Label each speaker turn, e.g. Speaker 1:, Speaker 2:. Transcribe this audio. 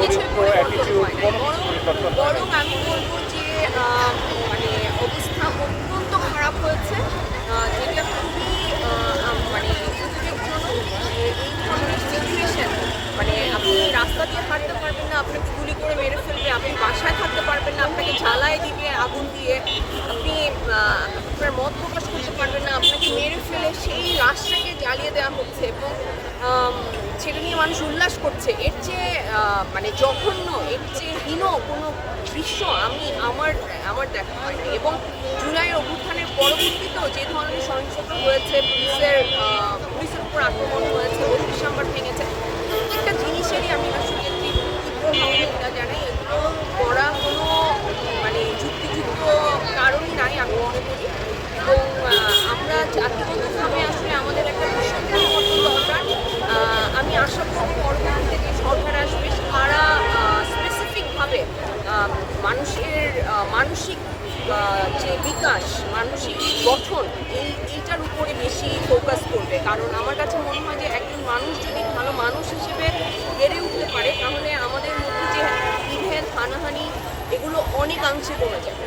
Speaker 1: কিছুই পরিবর্তন হয় না, বরং আমি বলবো যে মানে অবস্থা অত্যন্ত খারাপ হয়েছে, যেটা খুবই মানে উদ্বেগজনক। এই ধরনের সিচুয়েশন, মানে আপনি রাস্তা দিয়ে হাঁটতে পারবেন না, আপনাকে গুলি করে মেরে ফেলবে, আপনি বাসায় থাকতে পারবেন না, আপনাকে জ্বালায় দিবে আগুন দিয়ে, আপনি আপনার মত প্রকাশ করতে পারবেন না, আপনাকে মেরে ফেলে সেই লাশটাকে জ্বালিয়ে দেওয়া হচ্ছে এবং সেটা নিয়ে মানুষ উল্লাস করছে। এর চেয়ে মানে জঘন্য, এর চেয়ে হীন কোনো দৃশ্য আমি আমার দেখা হয়নি। এবং জুলাইয়ের অভ্যুত্থানের পরবর্তীতেও যে ধরনের সহিংসতা হয়েছে, পুলিশের উপর আক্রমণ হয়েছে, ৩২ নম্বর ভেঙেছে, প্রত্যেকটা জিনিসেরই আমি আসলে তীব্রভাবে নিন্দা জানাই। এগুলো করা কোনো মানে যুক্তিযুক্ত কারণই নাই আমি মনে করি। এবং আমরা জাতিগতভাবে আসলে আমাদের একটা ভীষণ পরিবর্তন দরকার। আমি আশা করব পরবর্তীতে যে সরকার আসবে তারা স্পেসিফিকভাবে মানুষের মানসিক যে বিকাশ, মানসিক গঠন, এইটার উপরে বেশি ফোকাস করবে। কারণ আমার কাছে মনে হয় যে একজন মানুষ যদি ভালো মানুষ হিসেবে বেড়ে উঠতে পারে, তাহলে আমাদের মধ্যে যে বিভেদ, হানাহানি, এগুলো অনেকাংশে কমে যাবে।